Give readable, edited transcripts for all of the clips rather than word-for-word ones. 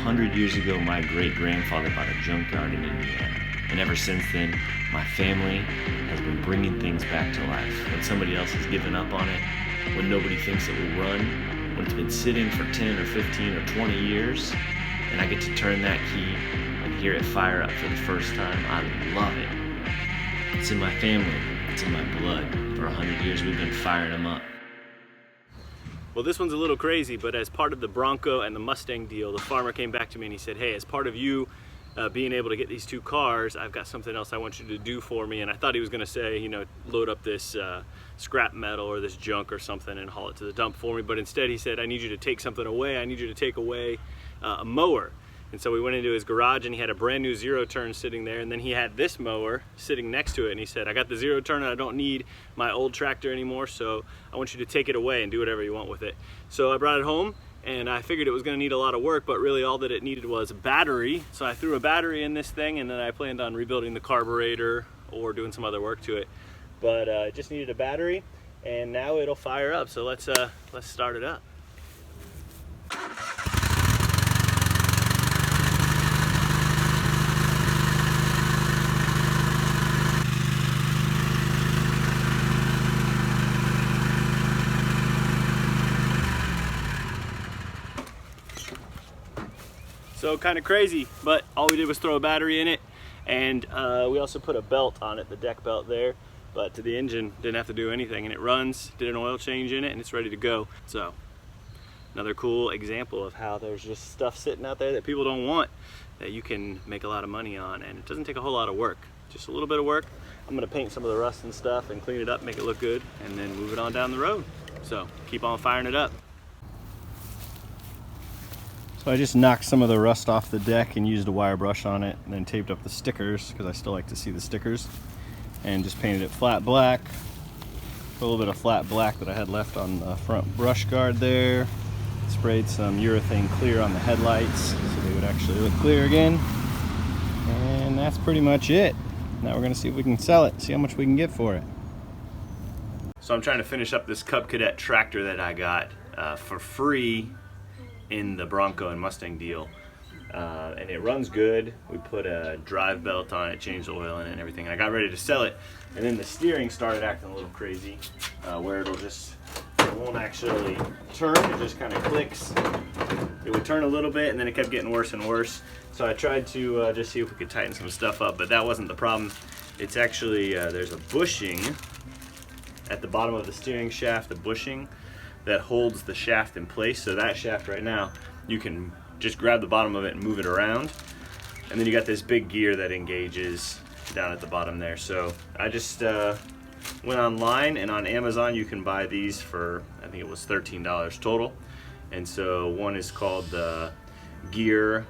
100 years ago, my great-grandfather bought a junkyard in Indiana. And ever since then, my family has been bringing things back to life. When somebody else has given up on it, when nobody thinks it will run, when it's been sitting for 10 or 15 or 20 years, and I get to turn that key and hear it fire up for the first time, I love it. It's in my family, it's in my blood. For 100 years we've been firing them up. Well, this one's a little crazy, but as part of the Bronco and the Mustang deal, the farmer came back to me and he said, hey, as part of you being able to get these two cars, I've got something else I want you to do for me. And I thought he was gonna say, you know, load up this scrap metal or this junk or something and haul it to the dump for me. But instead he said, I need you to take something away. I need you to take away a mower. And so we went into his garage and he had a brand new zero turn sitting there, and then he had this mower sitting next to it, and he said, I got the zero turn and I don't need my old tractor anymore, so I want you to take it away and do whatever you want with it. So I brought it home and I figured it was gonna need a lot of work, but really all that it needed was a battery. So I threw a battery in this thing, and then I planned on rebuilding the carburetor or doing some other work to it. But it just needed a battery, and now it'll fire up. So let's start it up. So kind of crazy, but all we did was throw a battery in it, and we also put a belt on it, the deck belt there, but to the engine didn't have to do anything, and it runs, did an oil change in it, and it's ready to go. So another cool example of how there's just stuff sitting out there that people don't want that you can make a lot of money on, and it doesn't take a whole lot of work, just a little bit of work. I'm gonna paint some of the rust and stuff and clean it up, make it look good, and then move it on down the road. So keep on firing it up. So I just knocked some of the rust off the deck and used a wire brush on it, and then taped up the stickers, because I still like to see the stickers, and just painted it flat black. Put a little bit of flat black that I had left on the front brush guard there. Sprayed some urethane clear on the headlights so they would actually look clear again. And that's pretty much it. Now we're gonna see if we can sell it, see how much we can get for it. So I'm trying to finish up this Cub Cadet tractor that I got for free in the Bronco and Mustang deal, and it runs good. We put a drive belt on it, changed the oil in it and everything, and I got ready to sell it, and then the steering started acting a little crazy, where it won't actually turn, it just kind of clicks. It would turn a little bit, and then it kept getting worse and worse. So I tried to just see if we could tighten some stuff up, but that wasn't the problem. It's actually, there's a bushing at the bottom of the steering shaft, the bushing that holds the shaft in place. So that shaft right now, you can just grab the bottom of it and move it around. And then you got this big gear that engages down at the bottom there. So I just went online, and on Amazon you can buy these for, I think it was $13 total. And so one is called the gear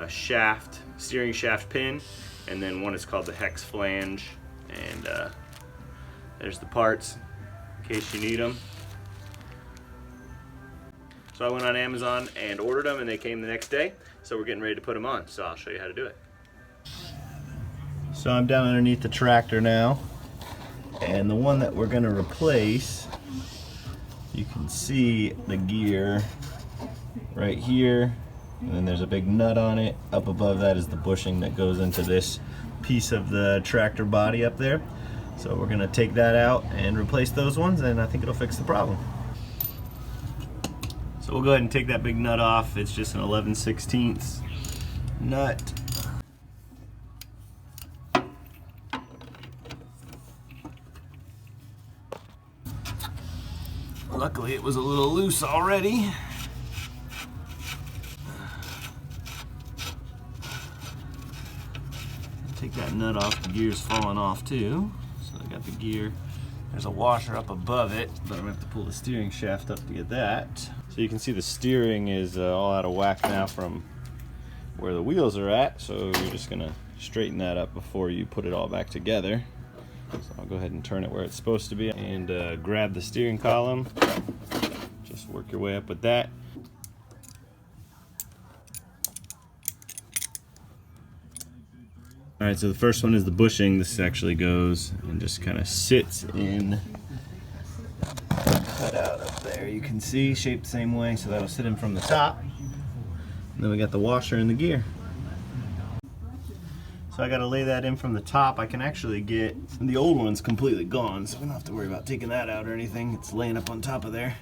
shaft, steering shaft pin, and then one is called the hex flange. And there's the parts in case you need them. So I went on Amazon and ordered them, and they came the next day. So we're getting ready to put them on. So I'll show you how to do it. So I'm down underneath the tractor now, and the one that we're going to replace, you can see the gear right here, and then there's a big nut on it. Up above that is the bushing that goes into this piece of the tractor body up there. So we're going to take that out and replace those ones, and I think it'll fix the problem. So we'll go ahead and take that big nut off. It's just an 11/16 nut. Luckily it was a little loose already. Take that nut off, the gear's falling off too. So I got the gear. There's a washer up above it, but I'm gonna have to pull the steering shaft up to get that. So you can see the steering is all out of whack now from where the wheels are at, so you're just gonna straighten that up before you put it all back together. So I'll go ahead and turn it where it's supposed to be and grab the steering column. Just work your way up with that. Alright, so the first one is the bushing. This actually goes and just kind of sits in the cutout up there. You can see, shaped the same way, so that'll sit in from the top. Then we got the washer and the gear. So I gotta lay that in from the top. I can actually get, the old one's completely gone, so we don't have to worry about taking that out or anything. It's laying up on top of there.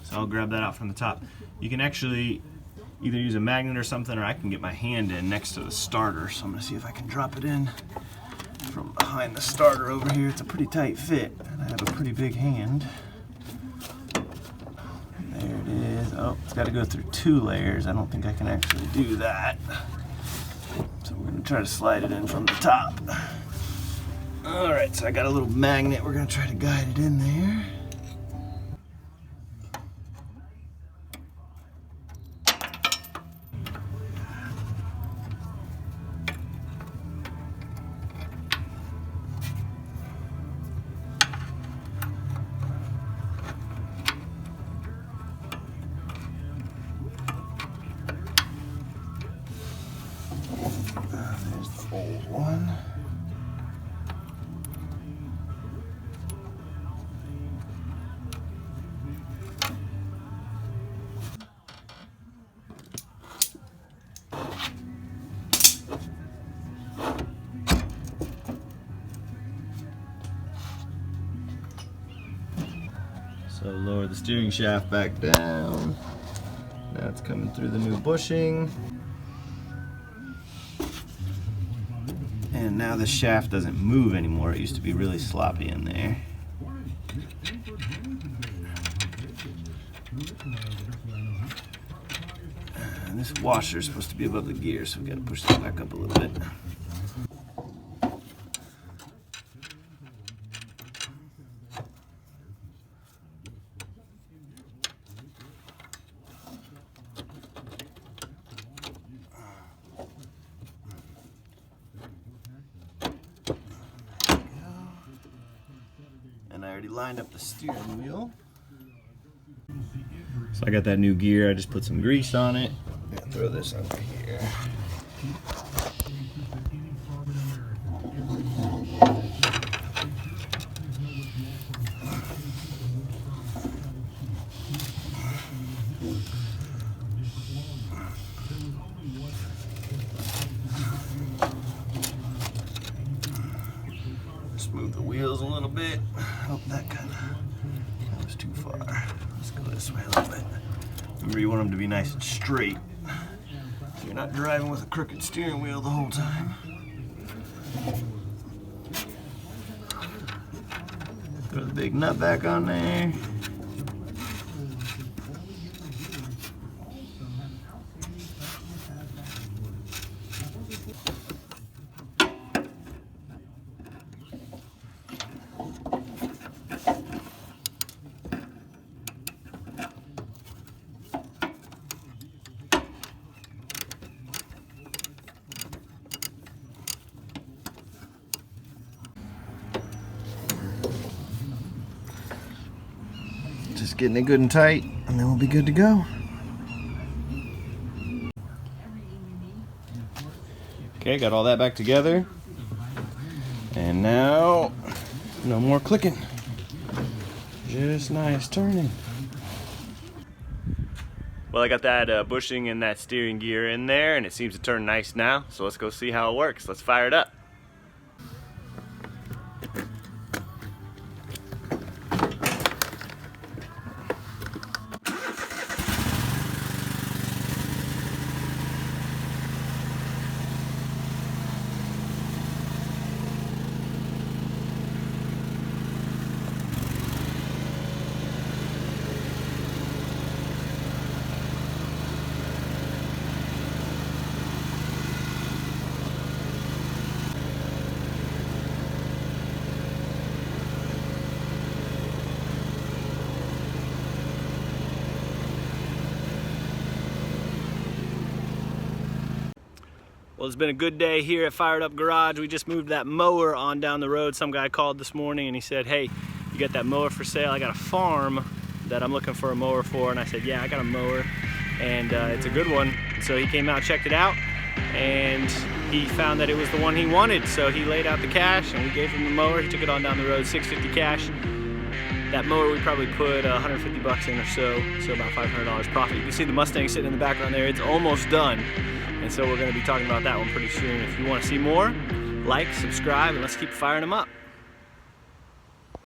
So I'll grab that out from the top. You can actually either use a magnet or something, or I can get my hand in next to the starter. So I'm gonna see if I can drop it in from behind the starter over here. It's a pretty tight fit, and I have a pretty big hand. There it is. Oh, it's gotta go through 2 layers. I don't think I can actually do that. So we're gonna try to slide it in from the top. All right, so I got a little magnet. We're gonna try to guide it in there. There's the old one. So lower the steering shaft back down. Now it's coming through the new bushing. And now the shaft doesn't move anymore. It used to be really sloppy in there. And this washer is supposed to be above the gear, so we gotta push that back up a little bit. And I already lined up the steering wheel. So I got that new gear. I just put some grease on it. I'm gonna throw this under here. Move the wheels a little bit. Oh, that was too far. Let's go this way a little bit. Remember, you want them to be nice and straight, so you're not driving with a crooked steering wheel the whole time. Throw the big nut back on there. Just getting it good and tight, and then we'll be good to go. Okay, got all that back together. And now, no more clicking. Just nice turning. Well, I got that bushing and that steering gear in there, and it seems to turn nice now. So let's go see how it works. Let's fire it up. Well, it's been a good day here at Fired Up Garage. We just moved that mower on down the road. Some guy called this morning and he said, hey, you got that mower for sale? I got a farm that I'm looking for a mower for. And I said, yeah, I got a mower and it's a good one. So he came out, checked it out, and he found that it was the one he wanted. So he laid out the cash and we gave him the mower. He took it on down the road, $650 cash. That mower we probably put 150 bucks in or so about $500 profit. You can see the Mustang sitting in the background there. It's almost done, and so we're going to be talking about that one pretty soon. If you want to see more, like, subscribe, and let's keep firing them up.